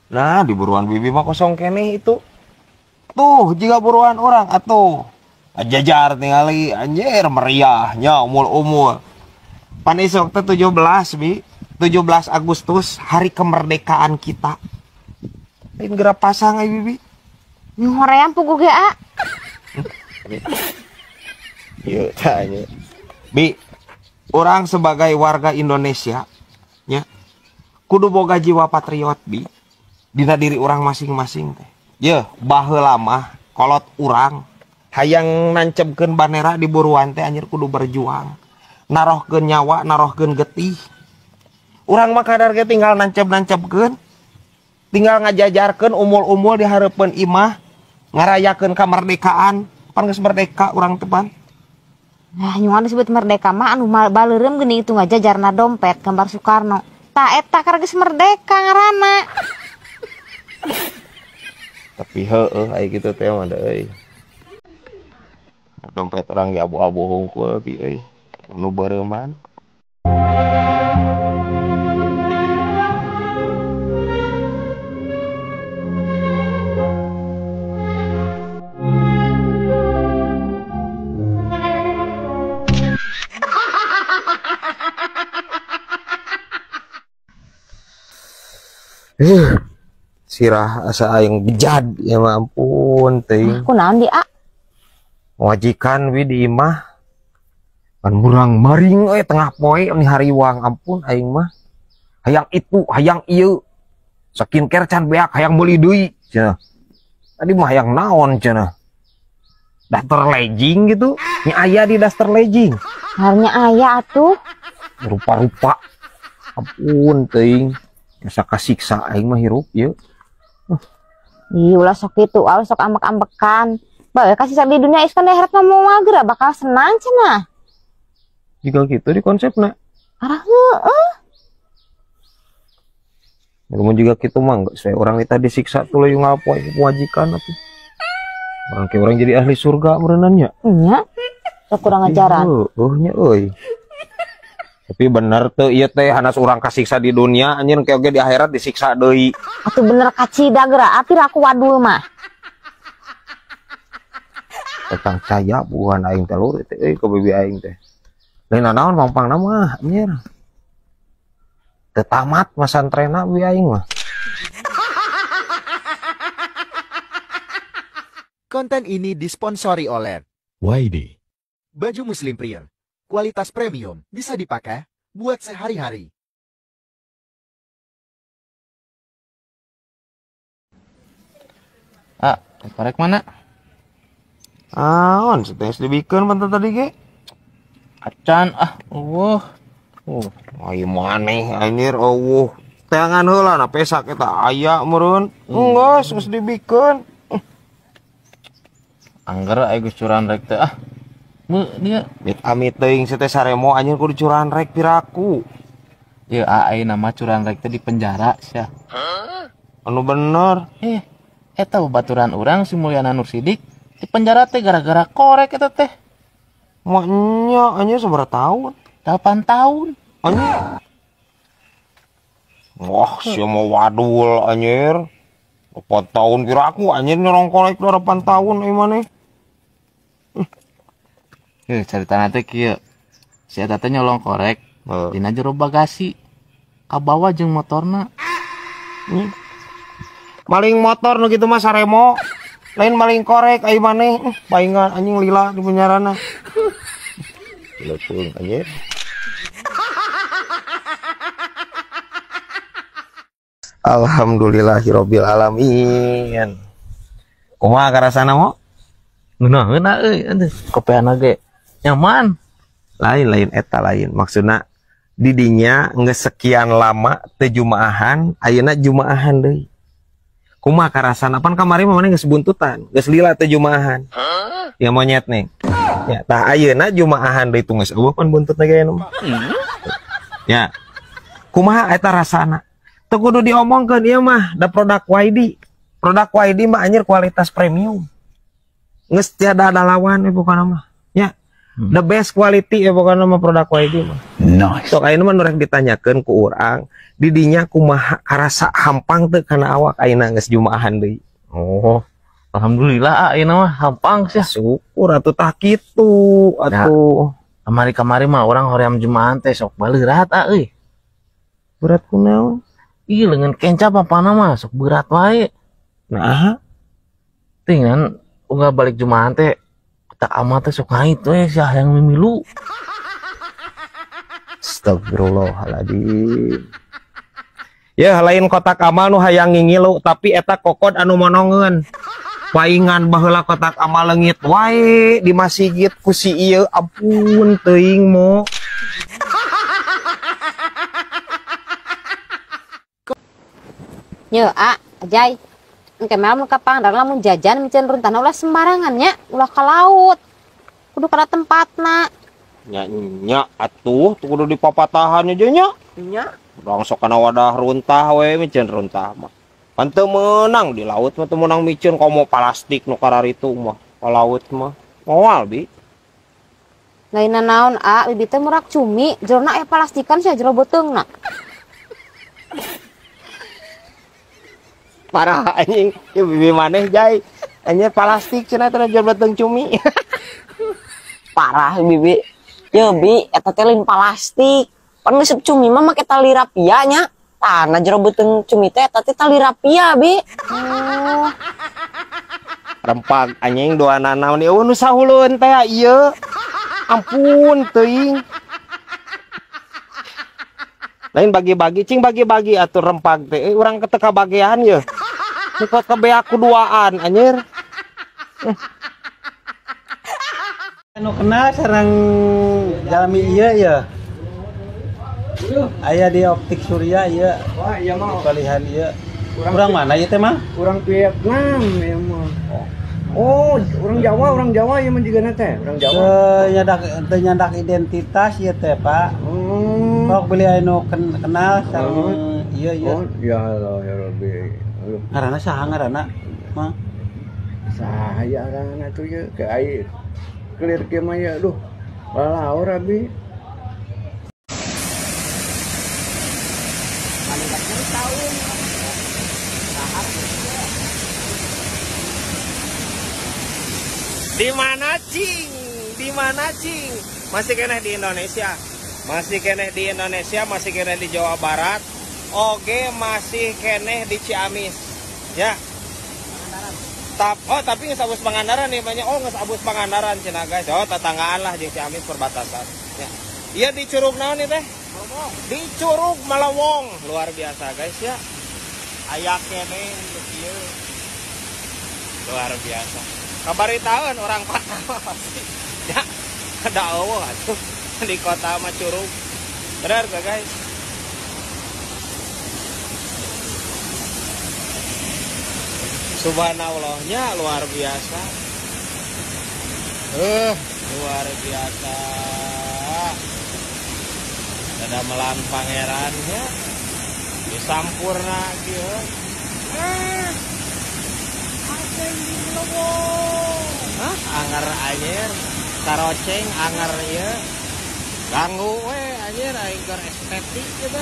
Nah, di buruan bibi mah kosong kene itu. Tuh, jika buruan orang atuh. Jajar tingali anjir meriahnya umul-umul. Pan esok teh 17, Bi. 17 Agustus hari kemerdekaan kita. Lain gerak pasang bibi. Nu hoream pugu ge a. Yuk tanya. Bi, orang sebagai warga Indonesia ya, kudu boga jiwa patriot Bi. Dina diri orang masing-masing teh. Ya, baheula mah kolot urang hayang nancemkeun bandera di buruan teh anjir kudu berjuang. Narohkeun nyawa, narohkeun getih. Urang mah kadar ge tinggal nancep-nancepkeun. Tinggal ngajajarkeun umul-umul di hareupeun imah, ngarayakeun kamardekaan. Pan geus merdeka urang teh pan. Nah, nyuan disebut merdeka mah anu baleureum geuning itu ngajajarna dompet gambar Soekarno. Ta eta keur geus merdeka ngaranna. Tapi heueuh aya kitu teh mah euy. Dompet orang ge abu-abu hungkul bi euy. Nu bereuman. Sirah asa aing bejad ya ampun teuing. Kunaon di a? Wajikan wi di imah. Kan murang maring tengah poe ni hariwang ampun aing mah. Hayang itu, hayang ieu. Skincare can beak hayang meuli deui cenah. Tadi mah hayang naon cenah. Daster legging gitu. Nya aya di daster legging. Harnya aya atuh. Rupa-rupa. Ampun teuing. Asa kasiksa aing mah hirup ieu. Ih, ulah sok kitu, sok ambek-ambekan. Bae kasih sabi dunia iskan deheret mah mau mager bakal senang cenah. Jika gitu di konsepna. Arah heueuh. Namun juga gitu mah saya orang kita disiksa tuh leuy ngapoe kewajikan atuh. Orang ke orang jadi ahli surga merenannya. Nya. Sok kurang ajaran. Nya euy. Tapi bener tuh iya teh hanas orang kasiksa di dunia anjir oge di akhirat disiksa deui. Atuh bener kacida geura api aku wadul mah. Tentang caya bukan aing teh lur teh euy ke bibi aing teh. Lain naon pampang mah anjir. Teu tamat masantrenna bibi aing mah. Konten ini disponsori oleh YD. Baju Muslim Pria. Kualitas premium, bisa dipakai buat sehari-hari. Korek mana? Aon, setes dibikeun pantat tadi ge. Acan, Ai maneh anjir eueuh. Teangan heula na pesak eta aya meureun. Enggeus geus dibikeun. Angger aya geus curan rek teh dia. Mit amit teuing teh saremo anjir kudu curan rek piraku. Ieu ayeuna mah curan rek teh di penjara sia. Anu bener. Eta babaturan urang si Mulyana Nur Sidik di penjara teh gara-gara korek eta teh. Mak nya anjir sabaraha tahun? 8 tahun. Anjir. Wah, sia mau wadul anjir. 4 tahun piraku anjir nyorong korek 8 tahun maneh. Caritana teh kieu. Si eta teh nyolong korek dina jero bagasi. Kabawa jeung motorna. Maling motor nu kitu mah saremo. Lain maling korek ai maneh. Paingan anjing lila di penjarana. Leupeung anjir. Alhamdulillahirabbil alamin. Kumaha karasana mo? Ngeuna euy, kopiana ge nyaman. Lain eta lain maksudna didinya geus sekian lama teu jumaahan ayeuna jumaahan deui. Kumaha karasana pan kamari mah maneh geus buntutan geus lila teu jumaahan. Ya monyet nih. Ya tah ayeuna jumaahan deui tunggus eueuh pan buntutna ge anu. Ya. Kumaha eta rasana? Teu kudu diomongkeun ieu mah da produk YD. Produk YD mah anjir kualitas premium. Geus tiada ada lawan we pokona mah. Ya. The best quality ya pokoknya nama produk YG mah. Nice. Sok ayeuna mah rek ditanyakeun ku urang, di dinya kumaha karasa hampang teu kana awak ayeuna geus jumaahan deui. Oh, alhamdulillah ayeuna mah hampang sih. Syukur atuh tah kitu atuh. Kamari-kamari mah orang hoream jumaahan teh sok baleurat euy. Berat kunaon? Ih leungeun kenca papana mah sok berat wae. Nah, Tingan unggal balik jumaahan teh tak amat teh sok ngait we sia hayang mimilu. astagfirullahaladzim. Ya lain kotak amal nu hayang ngingilu tapi eta kokod anu monongeun. Paingan baheula kotak amal leungit wae di masjid ku si ieu ampun teuing mo. Nya Ajay. Engke mah mun ka Pangandaran lamun jajan micen runtana ulah sembarangan nya, ulah ka laut. Kudu kana tempatna. Nya atuh tuh kudu di papatahan aja nya. Nya. Urang sok kana wadah runtah we micen runtah mah. Pan teu meunang di laut mah teu meunang micen komo plastik nu kararitu mah. Ka laut mah. Moal bi. Lainna naon bibi teh murak cumi, jerona aya plastikan sia jero beuteungna. Parah anjing, ieu bibi maneh jay. Anjing plastik cenah teh jual beuteung cumi. Parah bibi. Ya bi, eta teh lain plastik. Pan ngeuseup cumi mah make tali rapia nya. Tah na jero beuteung cumi teh eta teh tali rapia bi. Oh, Rempag anjing doana naon ieu nu sahuleun teh ieu. Ampun teuing. Lain bagi-bagi, cing bagi-bagi atuh rempag teh. Urang teu kabagean ye. Muka kebeak kuduaan anjir. Anu kenal sareng jalmi ieu ya. Aya di optik surya ieu. Wah, iya mah. Palihan ieu. Urang mana ieu teh mah? Orang Vietnam ya mah. Oh, orang Jawa ya mah juga teh. Orang Jawa. Teu nyandak identitas ieu teh, Pak. Kok beli anu kenal sareng ieu ieu. Oh, ya Allah ya Rabbi. Ngaranna saha ngaranna? Mah. Saya arana tuh ya ke air. Clear ke mah ya duh. Walau Rabbi. Di mana cing? Di mana cing? Masih kena di Indonesia. Masih kena di Indonesia, masih kena di Jawa Barat. Oke, masih kena di Ciamis. Ya. Tapi nggak sabus Pangandaran nih banyak. Oh, nggak sabus Pangandaran cina guys. Oh, tetanggaan lah jeung Ciamis perbatasan. Ya. Iya di Curug naon nih teh? Di Curug Malawong. Luar biasa guys ya. Ayak kene ieu. Luar biasa. Kabaritaeun orang Patah pasti. Ya. Ada eueuh atuh di kota mah Curug. Bener gak guys? Subhanallahnya luar biasa. Luar biasa. Ada melan pangerannya disampurna kieu. Hah? Anger anjir. Karoceng anger ieu. Ganggu we anjir aing keur estetik gitu.